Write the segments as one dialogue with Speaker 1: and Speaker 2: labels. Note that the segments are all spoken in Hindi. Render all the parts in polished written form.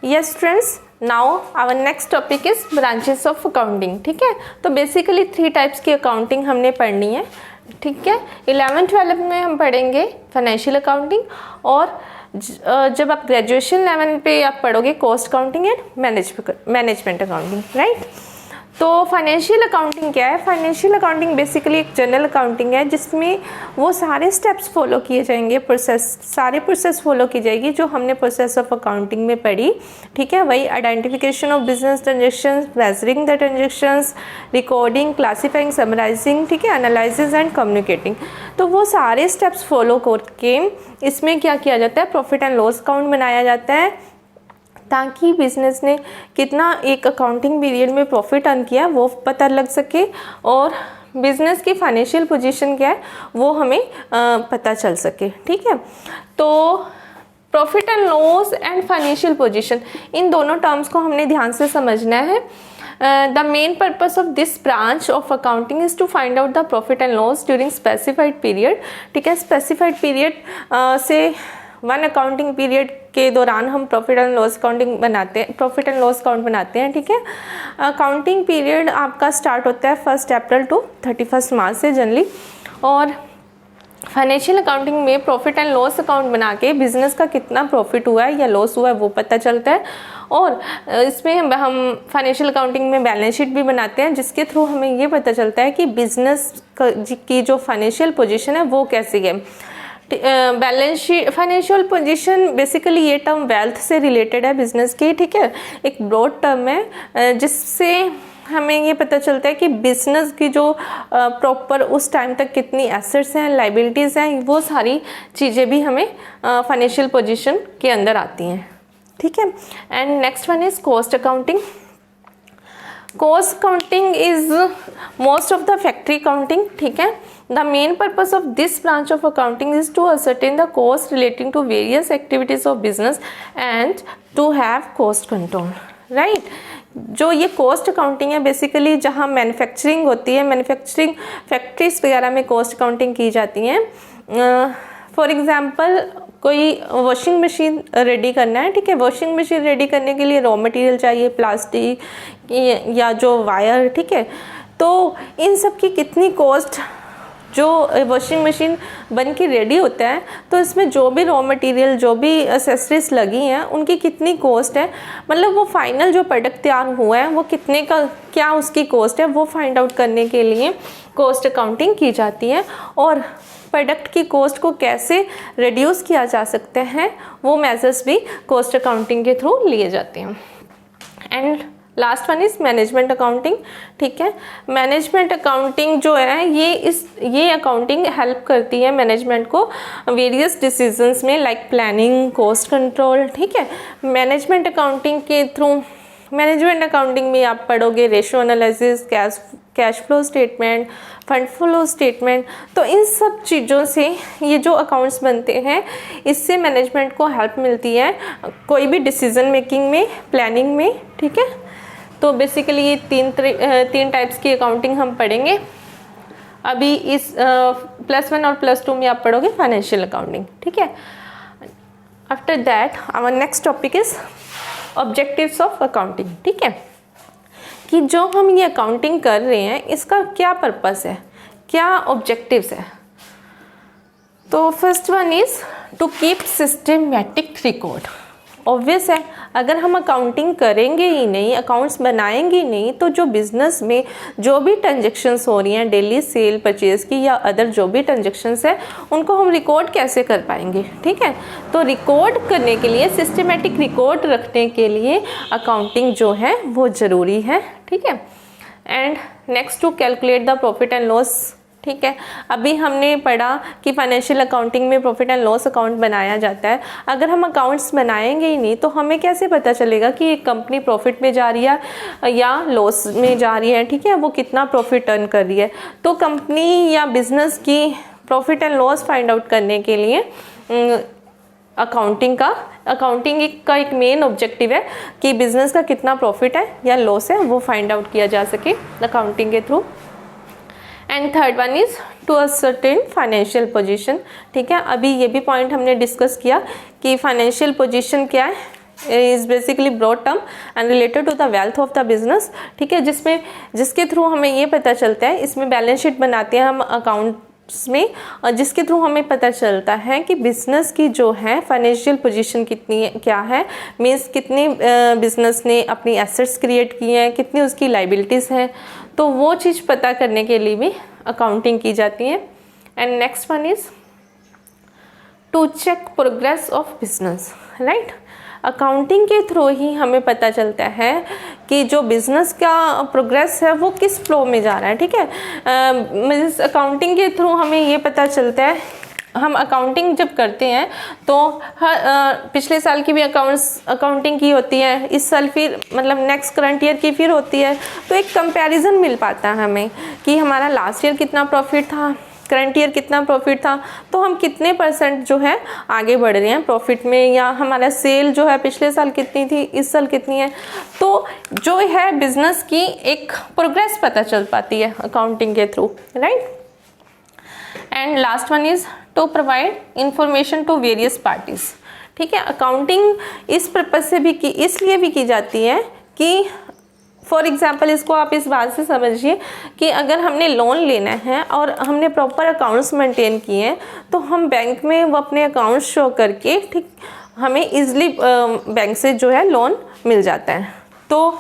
Speaker 1: Yes friends, now our next topic is branches of accounting. ठीक है, तो बेसिकली 3 टाइप्स की अकाउंटिंग हमने पढ़नी है। ठीक है, 11th-12th में हम पढ़ेंगे फाइनेंशियल अकाउंटिंग, और जब आप ग्रेजुएशन लेवल पे आप पढ़ोगे cost accounting and management accounting, right. तो फाइनेंशियल अकाउंटिंग क्या है? फाइनेंशियल अकाउंटिंग बेसिकली एक जनरल अकाउंटिंग है जिसमें वो सारे स्टेप्स फॉलो किए जाएंगे, सारे प्रोसेस फॉलो की जाएगी जो हमने प्रोसेस ऑफ अकाउंटिंग में पढ़ी। ठीक है, वही identification of business transactions, measuring the transactions, recording, classifying, summarising, ठीक है, एनालिसिस एंड कम्युनिकेटिंग। तो वो सारे स्टेप्स फॉलो करके इसमें क्या किया जाता है? प्रॉफिट एंड लॉस अकाउंट बनाया जाता है, ताकि बिजनेस ने कितना एक अकाउंटिंग पीरियड में प्रॉफिट अर्न किया वो पता लग सके, और बिजनेस की फाइनेंशियल पोजीशन क्या है वो हमें पता चल सके। ठीक है, तो profit and loss and financial position, इन दोनों टर्म्स को हमने ध्यान से समझना है। The main purpose of this branch of accounting is to find out the profit and loss during specified period. ठीक है, स्पेसिफाइड पीरियड से 1 अकाउंटिंग पीरियड के दौरान हम प्रॉफिट एंड लॉस अकाउंटिंग बनाते हैं, प्रॉफिट एंड लॉस अकाउंट बनाते हैं। ठीक है, अकाउंटिंग पीरियड आपका स्टार्ट होता है 1 अप्रैल टू 31 मार्च से जनरली, और फाइनेंशियल अकाउंटिंग में प्रॉफिट एंड लॉस अकाउंट बना के बिजनेस का कितना प्रॉफिट हुआ है या लॉस हुआ है वो पता चलता है, और इसमें हम फाइनेंशियल अकाउंटिंग में बैलेंस शीट भी बनाते हैं जिसके थ्रू हमें ये पता चलता है कि बिजनेस की जो फाइनेंशियल पोजीशन है वो कैसी है। Balance sheet, financial position, basically ये टर्म वेल्थ से रिलेटेड है बिजनेस की। ठीक है, एक ब्रॉड टर्म है जिससे हमें ये पता चलता है कि बिजनेस की जो प्रॉपर उस टाइम तक कितनी एसेट्स हैं, लाइबिलिटीज़ हैं, वो सारी चीज़ें भी हमें फाइनेंशियल पोजीशन के अंदर आती हैं। ठीक है, and next one is cost accounting. Cost accounting is most of the factory accounting. ठीक है, the main purpose of this branch of accounting is to ascertain the cost relating to various activities of business and to have cost control, right। जो ये कॉस्ट अकाउंटिंग है बेसिकली जहाँ मैन्युफैक्चरिंग होती है, मैन्युफैक्चरिंग फैक्ट्रीज वगैरह में कॉस्ट अकाउंटिंग की जाती हैं। फॉर एग्जांपल कोई वॉशिंग मशीन रेडी करना है। ठीक है, वॉशिंग मशीन रेडी करने के लिए रॉ मटेरियल चाहिए, प्लास्टिक या जो वायर। ठीक है, तो इन सब की कितनी कॉस्ट, जो वॉशिंग मशीन बन के रेडी होता है तो इसमें जो भी रॉ मटेरियल, जो भी एक्सेसरीज लगी हैं, उनकी कितनी कॉस्ट है, मतलब वो फाइनल जो प्रोडक्ट तैयार हुआ है वो कितने का, क्या उसकी कॉस्ट है, वो फाइंड आउट करने के लिए कॉस्ट अकाउंटिंग की जाती है। और प्रोडक्ट की कॉस्ट को कैसे रिड्यूस किया जा सकते हैं वो मेजर्स भी कॉस्ट अकाउंटिंग के थ्रू लिए जाते हैं। And last one is management accounting. ठीक है, मैनेजमेंट अकाउंटिंग जो है ये अकाउंटिंग हेल्प करती है मैनेजमेंट को वेरियस डिसीजंस में, लाइक प्लानिंग, कॉस्ट कंट्रोल। ठीक है, मैनेजमेंट अकाउंटिंग के थ्रू, मैनेजमेंट अकाउंटिंग में आप पढ़ोगे ratio analysis, cash flow statement, fund flow statement. तो इन सब चीज़ों से ये जो अकाउंट्स बनते हैं इससे मैनेजमेंट को हेल्प मिलती है कोई भी डिसीजन मेकिंग में, प्लानिंग में। ठीक है, तो बेसिकली ये तीन टाइप्स की अकाउंटिंग हम पढ़ेंगे अभी इस +1 और +2 में आप पढ़ोगे फाइनेंशियल अकाउंटिंग। ठीक है, after that our next topic is objectives of accounting. ठीक है, कि जो हम ये अकाउंटिंग कर रहे हैं इसका क्या पर्पस है, क्या ऑब्जेक्टिव्स है। तो first one is to keep systematic record. Obvious है, अगर हम अकाउंटिंग करेंगे ही नहीं, अकाउंट्स बनाएंगे ही नहीं, तो जो बिजनेस में जो भी ट्रांजेक्शन्स हो रही हैं, डेली सेल परचेज की या अदर जो भी ट्रांजेक्शन्स है, उनको हम रिकॉर्ड कैसे कर पाएंगे। ठीक है, तो रिकॉर्ड करने के लिए, सिस्टमेटिक रिकॉर्ड रखने के लिए अकाउंटिंग जो है वो ज़रूरी है। ठीक है, and next to calculate the profit and loss. ठीक है, अभी हमने पढ़ा कि फाइनेंशियल अकाउंटिंग में प्रॉफिट एंड लॉस अकाउंट बनाया जाता है। अगर हम अकाउंट्स बनाएंगे ही नहीं तो हमें कैसे पता चलेगा कि एक कंपनी प्रॉफिट में जा रही है या लॉस में जा रही है। ठीक है, वो कितना प्रॉफिट अर्न कर रही है। तो कंपनी या बिजनेस की profit and loss find out करने के लिए अकाउंटिंग का एक मेन ऑब्जेक्टिव है कि बिजनेस का कितना प्रॉफिट है या लॉस है वो फाइंड आउट किया जा सके अकाउंटिंग के through. And third one is to ascertain financial position. ठीक है, अभी ये भी पॉइंट हमने डिस्कस किया कि फाइनेंशियल पोजीशन क्या है, is basically broad term and related to the wealth of the business, ठीक है, जिसके थ्रू हमें ये पता चलता है, इसमें बैलेंस शीट बनाते हैं हम अकाउंट्स में, और जिसके थ्रू हमें पता चलता है कि बिज़नेस की जो है फाइनेंशियल पोजीशन कितनी है, क्या है, मीन्स कितने बिज़नेस ने अपनी एसेट्स क्रिएट की हैं, कितनी उसकी लाइबिलिटीज़ हैं, तो वो चीज़ पता करने के लिए भी अकाउंटिंग की जाती है। And next one is to check progress of business, right. Accounting के थ्रू ही हमें पता चलता है कि जो बिज़नेस का प्रोग्रेस है वो किस फ्लो में जा रहा है, ठीक है। अकाउंटिंग के थ्रू हमें ये पता चलता है, हम अकाउंटिंग जब करते हैं तो पिछले साल की भी अकाउंटिंग की होती है, इस साल फिर मतलब नेक्स्ट करंट ईयर की फिर होती है, तो एक कंपैरिजन मिल पाता है हमें कि हमारा लास्ट ईयर कितना प्रॉफिट था, करंट ईयर कितना प्रॉफिट था, तो हम कितने % जो है आगे बढ़ रहे हैं प्रॉफिट में, या हमारा सेल जो है पिछले साल कितनी थी, इस साल कितनी है, तो जो है बिजनेस की एक प्रोग्रेस पता चल पाती है अकाउंटिंग के through, right. And last one is to provide information to various parties, ठीक है। अकाउंटिंग इस पर्पज से भी इसलिए भी की जाती है कि फॉर एग्जाम्पल इसको आप इस बात से समझिए कि अगर हमने लोन लेना है और हमने प्रॉपर अकाउंट्स मेंटेन किए हैं, तो हम बैंक में वो अपने अकाउंट्स शो करके, ठीक, हमें इजीली बैंक से जो है लोन मिल जाता है। तो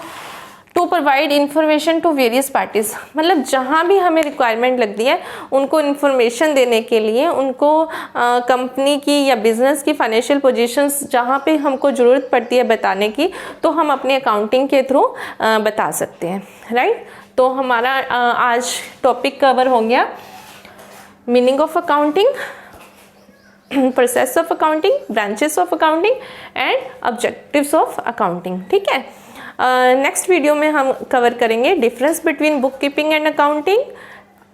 Speaker 1: to provide information to various parties, मतलब जहाँ भी हमें रिक्वायरमेंट लगती है उनको इन्फॉर्मेशन देने के लिए, उनको कंपनी की या बिज़नेस की फाइनेंशियल पोजीशंस जहाँ पे हमको ज़रूरत पड़ती है बताने की, तो हम अपने अकाउंटिंग के थ्रू बता सकते हैं, राइट। तो हमारा आज टॉपिक कवर हो गया meaning of accounting, process of accounting, branches of accounting and objectives of accounting, ठीक है। नेक्स्ट वीडियो में हम कवर करेंगे difference between book keeping and accounting,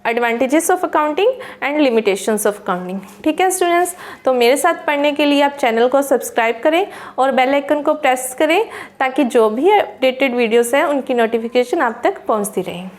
Speaker 1: advantages of accounting and limitations of accounting, ठीक है स्टूडेंट्स। तो मेरे साथ पढ़ने के लिए आप चैनल को सब्सक्राइब करें और बेल आइकन को प्रेस करें ताकि जो भी अपडेटेड वीडियोस हैं उनकी नोटिफिकेशन आप तक पहुंचती रहे।